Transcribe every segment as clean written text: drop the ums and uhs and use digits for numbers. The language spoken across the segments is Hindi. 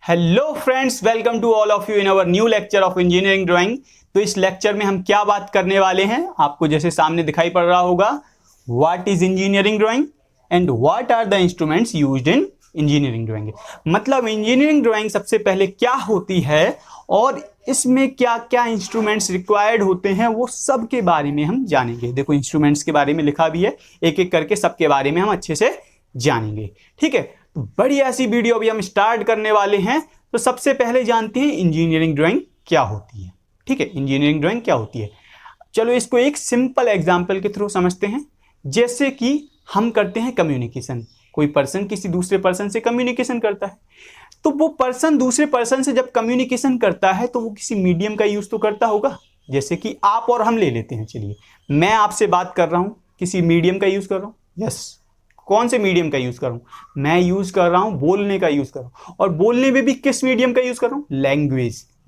Hello friends, welcome to all of you in our new lecture of engineering drawing. तो इस लेक्चर में हम क्या बात करने वाले हैं, आपको जैसे सामने दिखाई पड़ रहा होगा, what is engineering drawing and what are the instruments used in engineering drawing. मतलब इंजीनियरिंग ड्राइंग सबसे पहले क्या होती है और इसमें क्या क्या इंस्ट्रूमेंट्स रिक्वायर्ड होते हैं, वो सब के बारे में हम जानेंगे। देखो, इंस्ट्रूमेंट्स के बारे में लिखा भी है, एक एक करके सबके बारे में हम अच्छे से जानेंगे। ठीक है, तो बड़ी ऐसी वीडियो अभी हम स्टार्ट करने वाले हैं। तो सबसे पहले जानते हैं इंजीनियरिंग ड्राइंग क्या होती है। ठीक है, इंजीनियरिंग ड्राइंग क्या होती है, चलो इसको एक सिंपल एग्जांपल के थ्रू समझते हैं। जैसे कि हम करते हैं कम्युनिकेशन, कोई पर्सन किसी दूसरे पर्सन से कम्युनिकेशन करता है, तो वो पर्सन दूसरे पर्सन से जब कम्युनिकेशन करता है तो वो किसी मीडियम का यूज तो करता होगा। जैसे कि आप और हम ले लेते हैं, चलिए मैं आपसे बात कर रहा हूं, किसी मीडियम का यूज कर रहा हूं। यस, कौन से मीडियम का यूज कर रहा हूं, मैं यूज कर रहा हूं बोलने का यूज कर रहा हूं। और बोलने में भी किस मीडियम का यूज कर रहा हूं,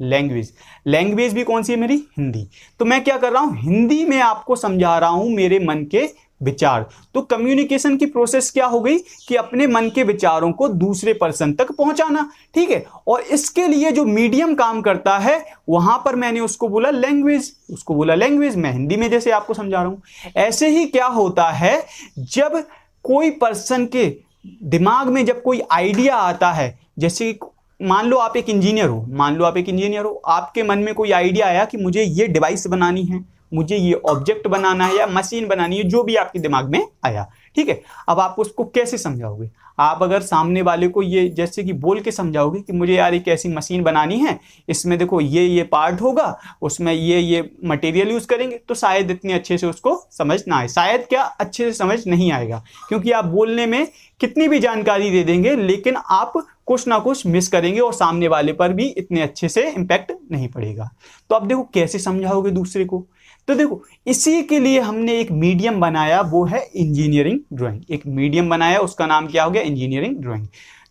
लैंग्वेज भी कौन सी है मेरी, हिंदी। तो मैं क्या कर रहा हूं, हिंदी में आपको समझा रहा हूं मेरे मन के विचार। तो कम्युनिकेशन की प्रोसेस क्या हो गई कि अपने मन के विचारों को दूसरे पर्सन तक पहुंचाना। ठीक है, और इसके लिए जो मीडियम काम करता है वहां पर मैंने उसको बोला लैंग्वेज, मैं हिंदी में जैसे आपको समझा रहा हूं। ऐसे ही क्या होता है, जब कोई पर्सन के दिमाग में जब कोई आइडिया आता है, जैसे मान लो आप एक इंजीनियर हो, आपके मन में कोई आइडिया आया कि मुझे ये डिवाइस बनानी है, मुझे ये ऑब्जेक्ट बनाना है या मशीन बनानी है, जो भी आपके दिमाग में आया। ठीक है, अब आप उसको कैसे समझाओगे, आप अगर सामने वाले को ये जैसे कि बोल के समझाओगे कि मुझे यार एक ऐसी मशीन बनानी है, इसमें देखो ये पार्ट होगा, उसमें ये मटेरियल यूज करेंगे, तो शायद इतने अच्छे से उसको समझ ना आए, शायद क्या अच्छे से समझ नहीं आएगा, क्योंकि आप बोलने में कितनी भी जानकारी दे देंगे लेकिन आप कुछ ना कुछ मिस करेंगे और सामने वाले पर भी इतने अच्छे से इंपैक्ट नहीं पड़ेगा। तो अब देखो कैसे समझाओगे दूसरे को। तो देखो, इसी के लिए हमने एक मीडियम बनाया, वो है इंजीनियरिंग ड्राइंग। एक मीडियम बनाया, उसका नाम क्या हो गया, इंजीनियरिंग ड्राइंग।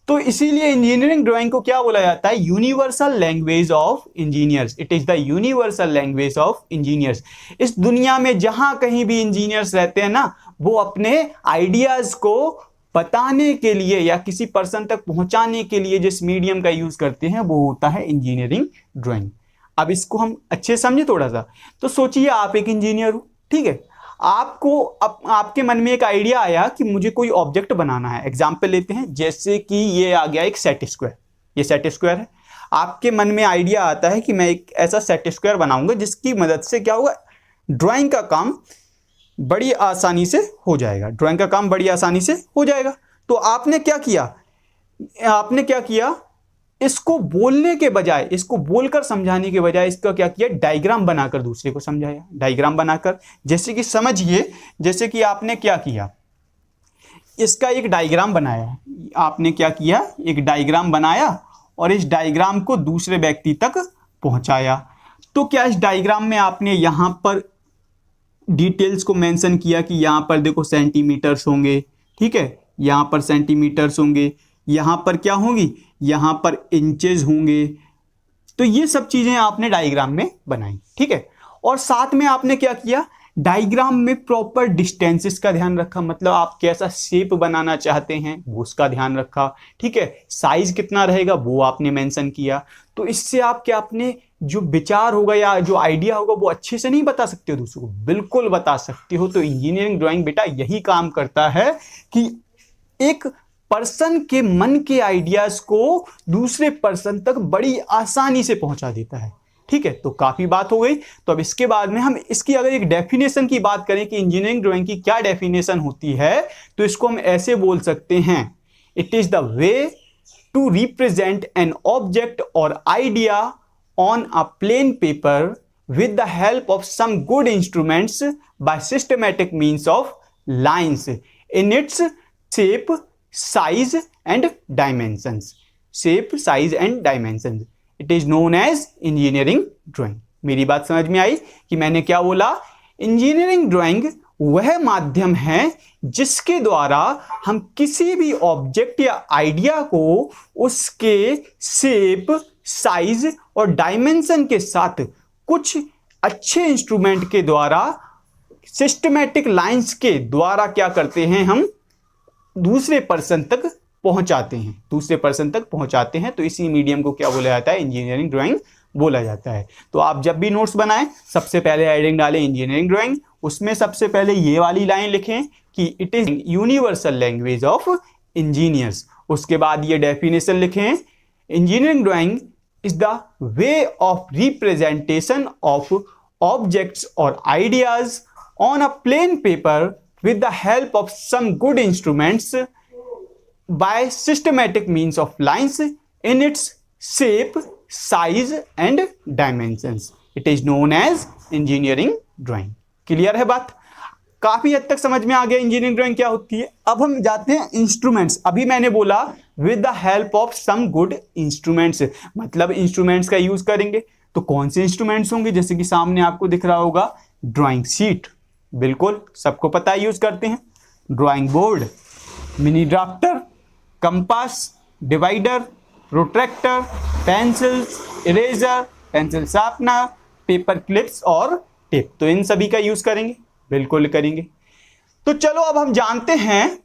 तो इसीलिए इंजीनियरिंग ड्राइंग को क्या बोला जाता है, universal language of engineers. It is the universal language of engineers. इस दुनिया में जहां कहीं भी इंजीनियर्स रहते हैं ना, वो अपने आइडियाज को बताने के लिए या किसी पर्सन तक पहुंचाने के लिए जिस मीडियम का यूज करते हैं वो होता है इंजीनियरिंग ड्राइंग। अब इसको हम अच्छे समझे थोड़ा सा। तो सोचिए आप एक इंजीनियर हो, ठीक है, आपको आपके मन में एक आइडिया आया कि मुझे कोई ऑब्जेक्ट बनाना है। एग्जांपल लेते हैं, जैसे कि ये आ गया एक सेट स्क्वायर, ये सेट स्क्वायर है। आपके मन में आइडिया आता है कि मैं एक ऐसा सेट स्क्वायर बनाऊंगा जिसकी मदद से क्या होगा, ड्राइंग का काम बड़ी आसानी से हो जाएगा। तो आपने क्या किया, इसको बोलने के बजाय, इसको बोलकर समझाने के बजाय इसका क्या किया, डायग्राम बनाकर दूसरे को समझाया। डायग्राम बनाकर, जैसे कि समझिए, जैसे कि आपने क्या किया, इसका एक डायग्राम बनाया। आपने क्या किया, एक डायग्राम बनाया और इस डायग्राम को दूसरे व्यक्ति तक पहुंचाया। तो क्या इस डायग्राम में आपने यहां पर डिटेल्स को मेंशन किया कि यहां पर देखो सेंटीमीटर्स होंगे, ठीक है, यहां पर सेंटीमीटर्स होंगे, यहां पर क्या होंगी, यहां पर इंचेस होंगे। तो ये सब चीजें आपने डायग्राम में बनाई, ठीक है। और साथ में आपने क्या किया, डायग्राम में प्रॉपर डिस्टेंसेस का ध्यान रखा, मतलब आप कैसा शेप बनाना चाहते हैं वो उसका ध्यान रखा, ठीक है। साइज कितना रहेगा वो आपने मेंशन किया। तो इससे आप क्या, अपने जो विचार होगा या जो आइडिया होगा वो अच्छे से नहीं बता सकते हो दूसरों को, बिल्कुल बता सकते हो। तो इंजीनियरिंग ड्राइंग बेटा यही काम करता है कि एक पर्सन के मन के आइडियाज को दूसरे पर्सन तक बड़ी आसानी से पहुंचा देता है। ठीक है, तो काफी बात हो गई। तो अब इसके बाद में हम इसकी अगर एक डेफिनेशन की बात करें कि इंजीनियरिंग ड्राइंग की क्या डेफिनेशन होती है, तो इसको हम ऐसे बोल सकते हैं, it is the way to represent an object और idea on a plane paper with the help of some good instruments by systematic means of lines in its shape, size and dimensions. It is known as engineering drawing. मेरी बात समझ में आई कि मैंने क्या बोला, इंजीनियरिंग ड्राइंग वह माध्यम है जिसके द्वारा हम किसी भी ऑब्जेक्ट या आइडिया को उसके शेप, साइज और डायमेंशन के साथ कुछ अच्छे इंस्ट्रूमेंट के द्वारा, सिस्टमैटिक लाइंस के द्वारा क्या करते हैं, हम दूसरे पर्सन तक पहुंचाते हैं, दूसरे पर्सन तक पहुंचाते हैं। तो इसी मीडियम को क्या बोला जाता है, इंजीनियरिंग ड्राइंग बोला जाता है। तो आप जब भी नोट्स बनाएं सबसे पहले हेडिंग डालें इंजीनियरिंग ड्राइंग, उसमें सबसे पहले ये वाली लाइन लिखें कि it is universal language of engineers. उसके बाद ये डेफिनेशन लिखें, engineering drawing is the way of representation of objects और ideas on a plane paper with the help of some good instruments by systematic means of lines in its shape, size and dimensions. It is known as engineering drawing. Clear है बात? काफी हद तक समझ में आ गया इंजीनियरिंग ड्राइंग क्या होती है। अब हम जाते हैं इंस्ट्रूमेंट्स। अभी मैंने बोला with the help of some good instruments, मतलब इंस्ट्रूमेंट्स का यूज करेंगे। तो कौन से इंस्ट्रूमेंट्स होंगे, जैसे कि सामने आपको दिख रहा होगा ड्राइंग शीट, बिल्कुल सबको पता है यूज करते हैं, drawing board, mini drafter, compass, divider, protractor, pencils, eraser, pencil sharpener, paper clips और टेप। तो इन सभी का यूज करेंगे, बिल्कुल करेंगे। तो चलो अब हम जानते हैं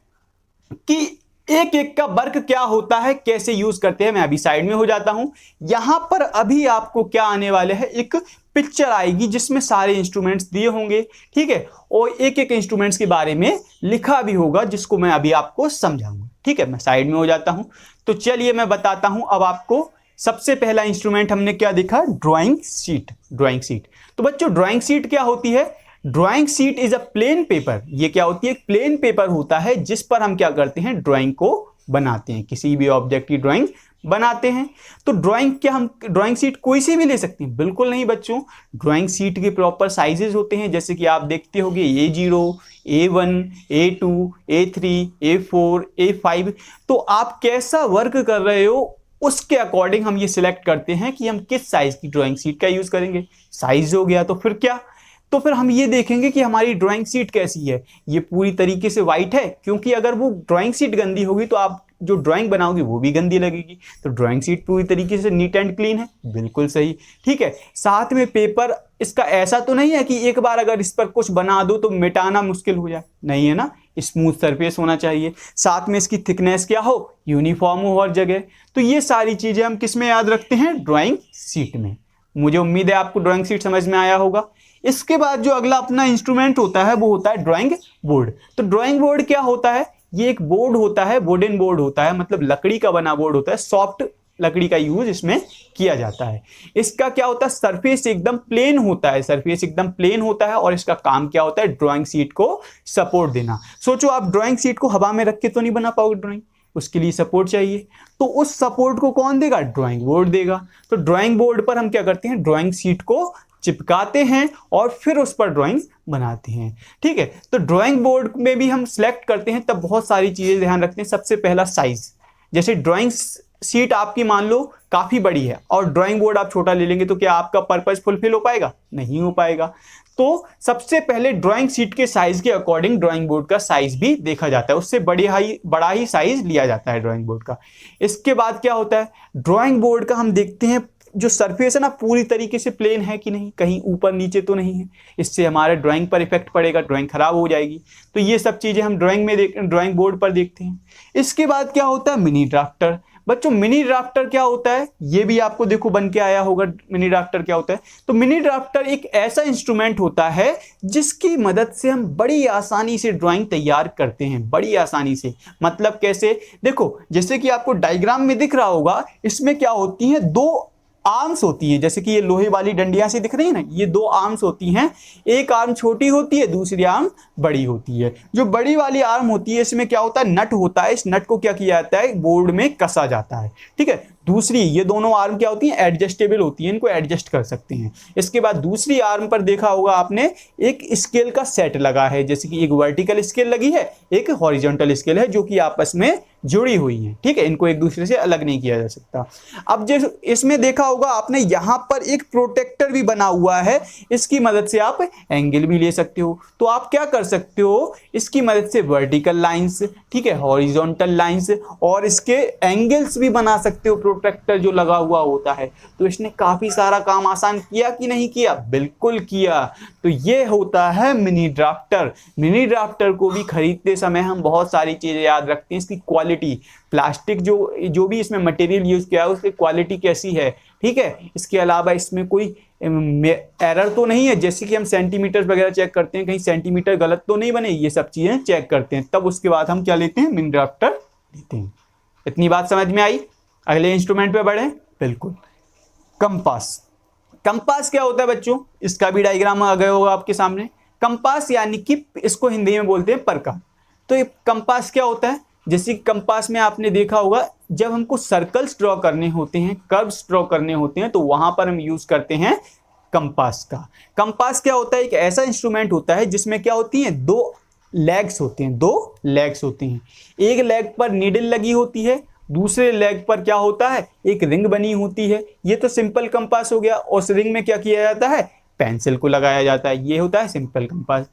कि एक एक का वर्क क्या होता है, कैसे यूज करते हैं। मैं अभी साइड में हो जाता हूं। यहां पर अभी आपको क्या आने वाले है, एक पिक्चर आएगी जिसमें सारे इंस्ट्रूमेंट्स दिए होंगे, ठीक है, और एक एक इंस्ट्रूमेंट्स के बारे में लिखा भी होगा जिसको मैं अभी आपको समझाऊंगा, ठीक है। मैं साइड में हो जाता हूं। तो चलिए मैं बताता हूं अब आपको। सबसे पहला इंस्ट्रूमेंट हमने क्या देखा, ड्राइंग शीट। ड्राइंग शीट, तो बच्चों ड्राइंग शीट क्या होती है, drawing sheet is a plane paper. ये क्या होती है, प्लेन पेपर होता है जिस पर हम क्या करते हैं, ड्राइंग को बनाते हैं, किसी भी ऑब्जेक्ट की ड्राइंग बनाते हैं। तो ड्राइंग क्या हम ड्राइंग शीट कोई सी भी ले सकते हैं, बिल्कुल नहीं बच्चों। ड्राइंग शीट के प्रॉपर साइजेस होते हैं, जैसे कि आप देखते होंगे A0, A1, A2, A3, A4, A5। तो आप कैसा वर्क कर रहे हो उसके अकॉर्डिंग हम ये सिलेक्ट करते हैं कि हम किस साइज की ड्राइंग शीट का यूज करेंगे। साइज हो गया तो फिर क्या, तो फिर हम ये देखेंगे कि हमारी ड्राइंग शीट कैसी है, ये पूरी तरीके से वाइट है, क्योंकि अगर वो ड्राइंग शीट गंदी होगी तो आप जो ड्राइंग बनाओगे वो भी गंदी लगेगी। तो ड्राइंग शीट पूरी तरीके से नीट एंड क्लीन है, बिल्कुल सही, ठीक है। साथ में पेपर इसका ऐसा तो नहीं है कि एक बार अगर इस पर कुछ बना दो तो मिटाना मुश्किल हो जाए, नहीं है ना, स्मूथ सरफेस होना चाहिए। साथ में इसकी थिकनेस क्या हो, यूनिफॉर्म हो हर जगह। तो ये सारी चीजें हम किस में याद रखते हैं, ड्राइंग शीट में। मुझे उम्मीद है आपको ड्राइंग शीट समझ में आया होगा। इसके बाद जो अगला अपना इंस्ट्रूमेंट होता है वो होता है ड्राइंग बोर्ड। तो ड्राइंग बोर्ड क्या होता है, ये एक बोर्ड होता है, वुडन बोर्ड होता है, मतलब लकड़ी का बना बोर्ड होता है, सॉफ्ट लकड़ी का यूज इसमें किया जाता है। इसका क्या होता है, सरफेस एकदम प्लेन होता है, सरफेस एकदम प्लेन होता है, और इसका काम क्या होता है, ड्राइंग शीट को सपोर्ट देना। सोचो आप ड्राइंग शीट को हवा में रख के तो नहीं बना पाओगे ड्राइंग, उसके लिए सपोर्ट चाहिए। तो उस सपोर्ट को कौन देगा, ड्राइंग बोर्ड देगा। तो ड्राइंग बोर्ड पर हम क्या करते हैं, ड्राइंग शीट को चिपकाते हैं और फिर उस पर ड्राइंग बनाते हैं, ठीक है। तो ड्राइंग बोर्ड में भी हम सिलेक्ट करते हैं तब बहुत सारी चीजें ध्यान रखते हैं। सबसे पहला साइज, जैसे ड्राइंग शीट आपकी मान लो काफी बड़ी है और ड्राइंग बोर्ड आप छोटा ले लेंगे तो क्या आपका पर्पस फुलफिल हो पाएगा, नहीं हो पाएगा। तो सबसे पहले ड्राइंग शीट के साइज के अकॉर्डिंग ड्राइंग बोर्ड का साइज भी देखा जाता है, उससे बड़ा ही साइज लिया जाता है ड्राइंग बोर्ड का। इसके बाद क्या होता है, ड्राइंग बोर्ड का हम देखते हैं जो सरफेस है ना पूरी तरीके से प्लेन है कि नहीं, कहीं ऊपर नीचे तो नहीं है, इससे हमारे ड्राइंग पर इफेक्ट पड़ेगा, ड्राइंग खराब हो जाएगी। तो ये सब चीजें हम ड्राइंग बोर्ड पर देखते हैं। इसके बाद क्या होता है, मिनी ड्राफ्टर। बच्चों मिनी ड्राफ्टर क्या होता है, ये भी आपको देखो बन के आया होगा, मिनी ड्राफ्टर क्या होता है। तो मिनी ड्राफ्टर एक ऐसा इंस्ट्रूमेंट होता है जिसकी मदद से हम बड़ी आसानी से ड्राइंग तैयार करते हैं, बड़ी आसानी से। मतलब कैसे, देखो जैसे कि आपको डायग्राम में दिख रहा होगा, इसमें क्या होती है, दो आर्म्स होती हैं, जैसे कि ये लोहे वाली डंडियां से दिख रही है ना, ये दो आर्म्स होती हैं। एक आर्म छोटी होती है, दूसरी आर्म बड़ी होती है। जो बड़ी वाली आर्म होती है इसमें क्या होता है, नट होता है, इस नट को क्या किया जाता है, बोर्ड में कसा जाता है, ठीक है। दूसरी ये दोनों आर्म क्या होती हैं, एडजस्टेबल होती हैं, इनको एडजस्ट कर सकते हैं। इसके बाद दूसरी आर्म पर देखा होगा आपने एक स्केल का सेट लगा है, जैसे कि एक वर्टिकल स्केल लगी है, एक हॉरिजॉन्टल स्केल है, जो कि आपस में जुड़ी हुई है, ठीक है, इनको एक दूसरे से अलग नहीं किया जा सकता। अब जो इसमें देखा होगा आपने, यहां पर एक प्रोटेक्टर भी बना हुआ है, इसकी मदद से आप एंगल भी ले सकते हो। तो आप क्या कर सकते हो, इसकी मदद से वर्टिकल लाइंस, ठीक है, हॉरिजॉन्टल लाइंस और इसके एंगल्स भी बना सकते हो, प्रोटेक्टर जो लगा हुआ होता है। तो इसने काफी सारा काम आसान किया कि नहीं किया, बिल्कुल किया। तो ये होता है मिनी ड्राफ्टर। मिनी ड्राफ्टर को भी खरीदते समय हम बहुत सारी चीजें याद रखते हैं, इसकी क्वालिटी क्वालिटी, प्लास्टिक जो भी इसमें मटेरियल यूज किया है उसकी क्वालिटी कैसी है, ठीक है। इसके अलावा इसमें कोई एरर तो नहीं है, जैसे कि हम सेंटीमीटर वगैरह चेक करते हैं, कहीं सेंटीमीटर गलत तो नहीं बने, ये सब चीजें चेक करते हैं, तब उसके बाद हम क्या लेते हैं, मिन ड्राफ्टर लेते हैं। इतनी बात समझ में आई। अगले इंस्ट्रूमेंट पे बढ़े। बिल्कुल, कंपास। कंपास क्या होता है बच्चों, इसका भी डायग्राम आ गया होगा आपके सामने। कंपास यानी कि इसको हिंदी में बोलते हैं परका। तो ये कंपास क्या होता है, जैसे कंपास में आपने देखा होगा जब हमको सर्कल्स ड्रॉ करने होते हैं, कर्व्स ड्रॉ करने होते हैं, तो वहां पर हम यूज करते हैं कंपास का। कंपास क्या होता है, एक ऐसा इंस्ट्रूमेंट होता है जिसमें क्या होती है, दो लेग्स होते हैं। एक लेग पर नीडल लगी होती है, दूसरे लेग पर क्या होता है, एक रिंग बनी होती है। ये तो सिंपल कंपास हो गया। और उस रिंग में क्या किया जाता है, पेंसिल को लगाया जाता है। ये होता है सिंपल कंपास।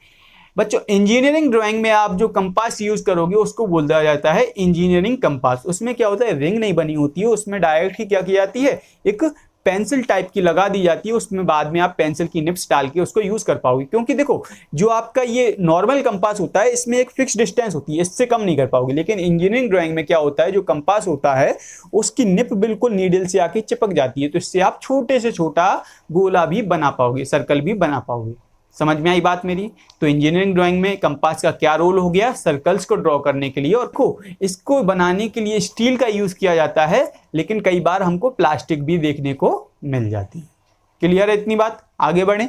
बच्चों इंजीनियरिंग ड्राइंग में आप जो कंपास यूज करोगे उसको बोला जाता है इंजीनियरिंग कंपास। उसमें क्या होता है, रिंग नहीं बनी होती है, उसमें डायरेक्ट ही क्या की जाती है, एक पेंसिल टाइप की लगा दी जाती है, उसमें बाद में आप पेंसिल की निप्स डाल के उसको यूज कर पाओगे। क्योंकि देखो जो आपका ये नॉर्मल कंपास होता है इसमें एक फिक्स डिस्टेंस होती है, इससे कम नहीं कर पाओगे। लेकिन इंजीनियरिंग ड्राइंग में क्या होता है, जो कंपास होता है उसकी निप बिल्कुल नीडल से आके चिपक जाती है, तो इससे आप छोटे से छोटा गोला भी बना पाओगे, सर्कल भी बना पाओगे। समझ में आई बात मेरी। तो इंजीनियरिंग ड्राइंग में कंपास का क्या रोल हो गया, सर्कल्स को ड्रॉ करने के लिए। और इसको बनाने के लिए स्टील का यूज किया जाता है, लेकिन कई बार हमको प्लास्टिक भी देखने को मिल जाती है। क्लियर है इतनी बात, आगे बढ़े।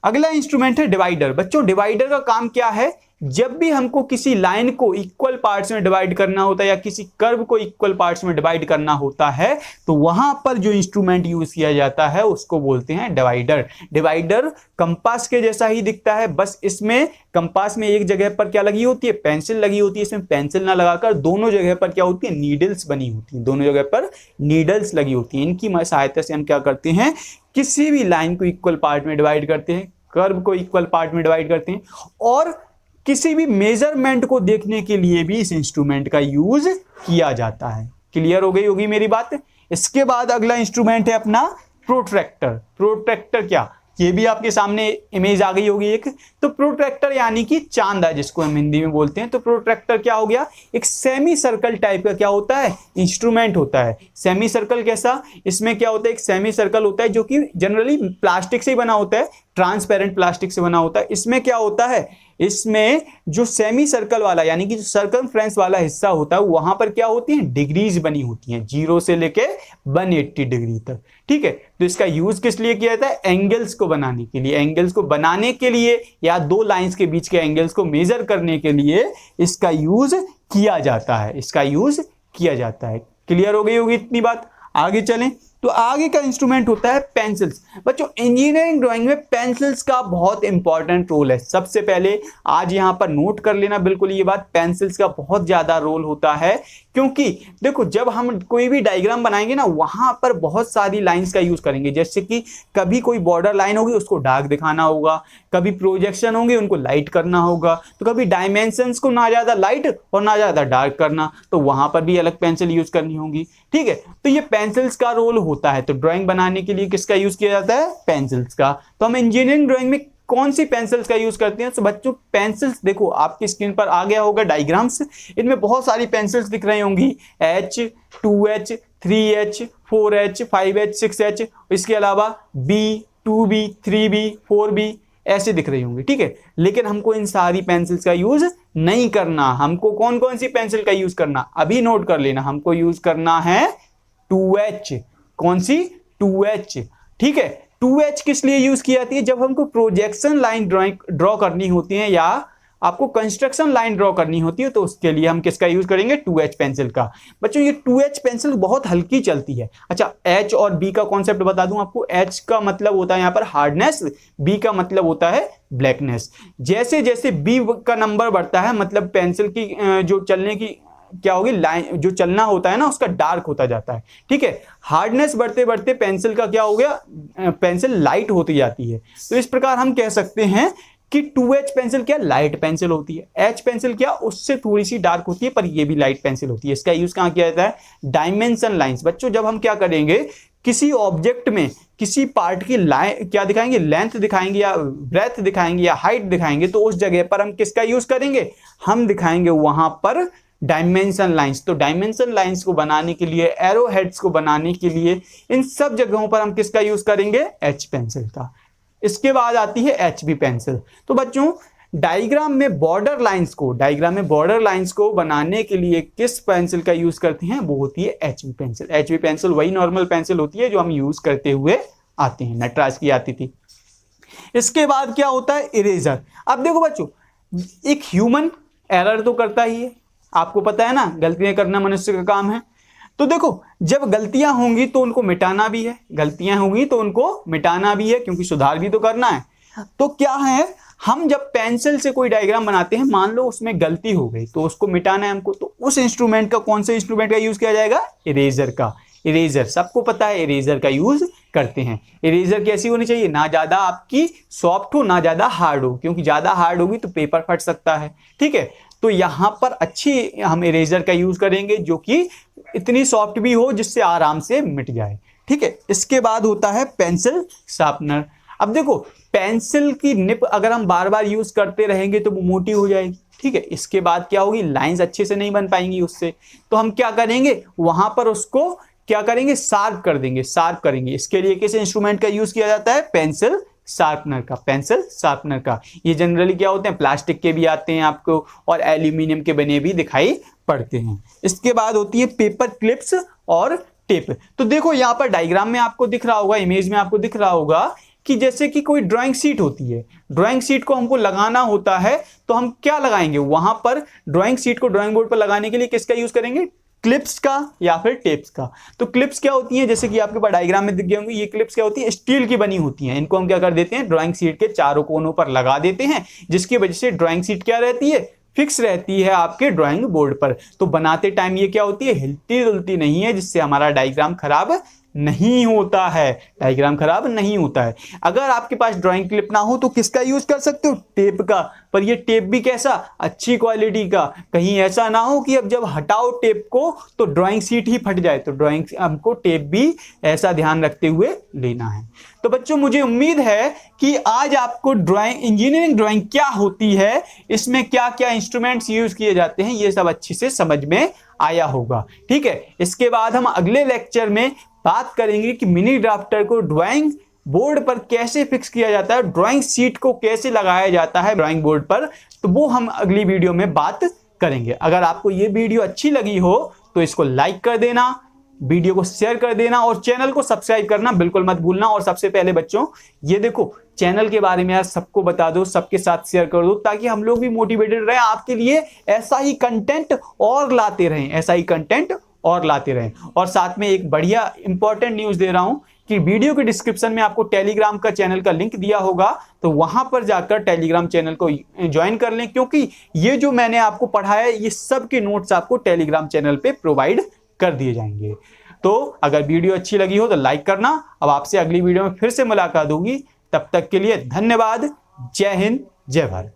अगला इंस्ट्रूमेंट है डिवाइडर। बच्चों डिवाइडर का काम क्या है, जब भी हमको किसी लाइन को इक्वल पार्ट्स में डिवाइड करना होता है या किसी कर्व को इक्वल पार्ट्स में डिवाइड करना होता है, तो वहां पर जो इंस्ट्रूमेंट यूज किया जाता है उसको बोलते हैं डिवाइडर। डिवाइडर कंपास के जैसा ही दिखता है, बस इसमें कंपास में एक जगह पर क्या लगी होती है, पेंसिल लगी होती है। इसमें पेंसिल ना लगाकर दोनों जगह पर क्या होती है, नीडल्स बनी होती है, दोनों जगह पर नीडल्स लगी होती है। इनकी सहायता से हम क्या करते हैं, किसी भी लाइन को इक्वल पार्ट में डिवाइड करते हैं, कर्व को इक्वल पार्ट में डिवाइड करते हैं, और किसी भी मेजरमेंट को देखने के लिए भी इस इंस्ट्रूमेंट का यूज किया जाता है। क्लियर हो गई होगी मेरी बात। इसके बाद अगला इंस्ट्रूमेंट है अपना प्रोट्रैक्टर। प्रोट्रैक्टर क्या, ये भी आपके सामने इमेज आ गई होगी एक। तो प्रोट्रैक्टर यानी कि चांदा जिसको हम हिंदी में बोलते हैं। तो प्रोट्रैक्टर क्या हो गया, एक सेमी सर्कल टाइप का क्या होता है, इंस्ट्रूमेंट होता है। सेमी सर्कल कैसा, इसमें क्या होता है, एक सेमी सर्कल होता है जो कि जनरली प्लास्टिक से ही बना होता है, ट्रांसपेरेंट प्लास्टिक से बना होता है। इसमें क्या होता है, इसमें जो सेमी सर्कल वाला यानी कि जो सर्कमफ्रेंस वाला हिस्सा होता है वहां पर क्या होती है, डिग्रीज बनी होती हैं, 0 से लेके 180 डिग्री तक। ठीक है, तो इसका यूज किस लिए किया जाता है, एंगल्स को बनाने के लिए। एंगल्स को बनाने के लिए या दो लाइंस के बीच के एंगल्स को मेजर करने के लिए इसका यूज किया जाता है, इसका यूज किया जाता है। क्लियर हो गई होगी इतनी बात, आगे चलें। तो आगे का इंस्ट्रूमेंट होता है पेंसिल्स। बच्चों इंजीनियरिंग ड्राइंग में पेंसिल्स का बहुत इंपॉर्टेंट रोल है। सबसे पहले आज यहां पर नोट कर लेना बिल्कुल ये बात, पेंसिल्स का बहुत ज्यादा रोल होता है। क्योंकि देखो जब हम कोई भी डायग्राम बनाएंगे ना, वहां पर बहुत सारी लाइंस का यूज करेंगे। जैसे कि कभी कोई बॉर्डर लाइन होगी उसको डार्क दिखाना होगा, कभी प्रोजेक्शन होंगे उनको लाइट करना होगा, तो कभी डायमेंशंस को ना ज्यादा लाइट और ना ज्यादा डार्क करना, तो वहां पर भी अलग पेंसिल यूज करनी होगी। ठीक है, तो ये पेंसिल्स का रोल होता है। तो ड्राइंग बनाने के लिए किसका यूज किया जाता है, पेंसिल्स का। तो हम इंजीनियरिंग ड्राइंग में कौन सी पेंसिल्स का यूज करते हैं, तो बच्चों पेंसिल्स देखो आपकी स्क्रीन पर आ गया होगा डायग्राम्स, इनमें बहुत सारी पेंसिल्स दिख रही होंगी, H, 2H, 3H, 4H, 5H, 6H, इसके अलावा B, 2B, 3B, 4B ऐसे दिख रही होंगी। ठीक है, लेकिन हमको इन सारी पेंसिल्स का यूज नहीं करना। हमको कौन कौन सी पेंसिल का यूज करना, अभी नोट कर लेना, हमको यूज करना है 2H। कौन सी, 2H। ठीक है, 2H किस लिए यूज की जाती है, जब हमको प्रोजेक्शन लाइन ड्रॉ करनी होती है या आपको कंस्ट्रक्शन लाइन ड्रॉ करनी होती है, तो उसके लिए हम किसका यूज करेंगे, 2H पेंसिल का। बच्चों ये 2H पेंसिल बहुत हल्की चलती है। अच्छा, H और B का कॉन्सेप्ट बता दूं आपको। H का मतलब होता है यहाँ पर हार्डनेस, B का मतलब होता है ब्लैकनेस। जैसे जैसे B का नंबर बढ़ता है मतलब पेंसिल की जो चलने की क्या होगी, लाइन जो चलना होता है ना उसका डार्क होता जाता है। ठीक है, हार्डनेस बढ़ते बढ़ते पेंसिल का क्या हो गया, पेंसिल लाइट होती जाती है। तो इस प्रकार हम कह सकते हैं कि 2H पेंसिल क्या लाइट पेंसिल होती है, H पेंसिल क्या उससे थोड़ी सी डार्क होती है, पर ये भी लाइट पेंसिल होती है। इसका यूज कहां किया जाता है, डायमेंशन लाइंस। बच्चों जब हम क्या करेंगे, किसी ऑब्जेक्ट में किसी पार्ट की लाइन क्या दिखाएंगे, लेंथ दिखाएंगे या ब्रेथ दिखाएंगे या हाइट दिखाएंगे, तो उस जगह पर हम किसका यूज करेंगे, हम दिखाएंगे वहां पर डायमेंशन लाइंस। तो डायमेंशन लाइंस को बनाने के लिए, एरो हेड्स को बनाने के लिए, इन सब जगहों पर हम किसका यूज करेंगे? एच पेंसिल का। इसके बाद आती है HB पेंसिल। तो बच्चों डायग्राम में बॉर्डर लाइंस को बनाने के लिए किस पेंसिल का यूज करते हैं? वो होती है HB पेंसिल। HB पेंसिल वही नॉर्मल पेंसिल होती है जो हम यूज करते हुए आते हैं, नटराज की आती थी। इसके बाद क्या होता है? इरेजर। अब देखो बच्चों, एक ह्यूमन एरर तो करता ही है, आपको पता है ना, गलतियां करना मनुष्य का काम है। तो देखो जब गलतियां होंगी तो उनको मिटाना भी है, क्योंकि सुधार भी तो करना है। तो क्या है, हम जब पेंसिल से कोई डायग्राम बनाते हैं, मान लो उसमें गलती हो गई तो उसको मिटाना है हमको, तो उस इंस्ट्रूमेंट का, कौन से इंस्ट्रूमेंट का यूज किया जाएगा? इरेजर का। इरेजर सबको पता है, इरेजर का यूज करते हैं। इरेजर कैसी होनी चाहिए? ना ज्यादा आपकी सॉफ्ट हो, ना ज्यादा हार्ड हो, क्योंकि ज्यादा हार्ड होगी तो पेपर फट सकता है। ठीक है, तो यहां पर अच्छी हम इरेजर का यूज करेंगे जो कि इतनी सॉफ्ट भी हो जिससे आराम से मिट जाए। ठीक है, इसके बाद होता है पेंसिल शार्पनर। अब देखो पेंसिल की निप अगर हम बार बार यूज करते रहेंगे तो वो मोटी हो जाएगी। ठीक है, इसके बाद क्या होगी? लाइंस अच्छे से नहीं बन पाएंगी उससे। तो हम क्या करेंगे? वहां पर उसको क्या करेंगे? शार्प कर देंगे, शार्प करेंगे। इसके लिए किस इंस्ट्रूमेंट का यूज किया जाता है? पेंसिल शार्पनर का। पेंसिल शार्पनर का ये जनरली क्या होते हैं? प्लास्टिक के भी आते हैं आपको, और एल्यूमिनियम के बने भी दिखाई पड़ते हैं। इसके बाद होती है पेपर क्लिप्स और टेप। तो देखो यहाँ पर डायग्राम में आपको दिख रहा होगा, इमेज में आपको दिख रहा होगा कि जैसे कि कोई ड्राइंग शीट होती है, ड्राइंग शीट को हमको लगाना होता है, तो हम क्या लगाएंगे? वहां पर ड्राइंग शीट को ड्राइंग बोर्ड पर लगाने के लिए किसका यूज करेंगे? क्लिप्स का या फिर टेप्स का। तो क्लिप्स क्या होती हैं? जैसे कि आपके पास डायग्राम में दिख गए होंगे, ये क्लिप्स क्या होती है? स्टील की बनी होती हैं। इनको हम क्या कर देते हैं? ड्राइंग शीट के चारों कोनों पर लगा देते हैं, जिसकी वजह से ड्राइंग शीट क्या रहती है? फिक्स रहती है आपके ड्राइंग बोर्ड पर। तो बनाते टाइम ये क्या होती है? हिलती डुलती नहीं है, जिससे हमारा डायग्राम खराब नहीं होता है, डायग्राम खराब नहीं होता है। अगर आपके पास ड्राइंग क्लिप ना हो तो किसका यूज कर सकते हो? टेप का। पर ये टेप भी कैसा? अच्छी क्वालिटी का। कहीं ऐसा ना हो कि अब जब हटाओ टेप को तो ड्राइंग शीट ही फट जाए। तो ड्राइंग हमको टेप भी ऐसा ध्यान रखते हुए लेना है। तो बच्चों मुझे उम्मीद है कि आज आपको ड्राइंग, इंजीनियरिंग ड्राइंग क्या होती है, इसमें क्या क्या इंस्ट्रूमेंट्स यूज किए जाते हैं, ये सब अच्छे से समझ में आया होगा। ठीक है, इसके बाद हम अगले लेक्चर में बात करेंगे कि मिनी ड्राफ्टर को ड्राइंग बोर्ड पर कैसे फिक्स किया जाता है, ड्राइंग शीट को कैसे लगाया जाता है ड्राइंग बोर्ड पर। तो वो हम अगली वीडियो में बात करेंगे। अगर आपको ये वीडियो अच्छी लगी हो तो इसको लाइक कर देना, वीडियो को शेयर कर देना और चैनल को सब्सक्राइब करना बिल्कुल मत भूलना। और सबसे पहले बच्चों ये देखो, चैनल के बारे में यार सबको बता दो, सबके साथ शेयर कर दो, ताकि हम लोग भी मोटिवेटेड रहे, आपके लिए ऐसा ही कंटेंट और लाते रहें। और साथ में एक बढ़िया इंपॉर्टेंट न्यूज दे रहा हूं कि वीडियो के डिस्क्रिप्शन में आपको टेलीग्राम का चैनल का लिंक दिया होगा, तो वहां पर जाकर टेलीग्राम चैनल को ज्वाइन कर लें, क्योंकि ये जो मैंने आपको पढ़ाया ये सब के नोट्स आपको टेलीग्राम चैनल पे प्रोवाइड कर दिए जाएंगे। तो अगर वीडियो अच्छी लगी हो तो लाइक करना। अब आपसे अगली वीडियो में फिर से मुलाकात होगी, तब तक के लिए धन्यवाद। जय हिंद, जय भारत।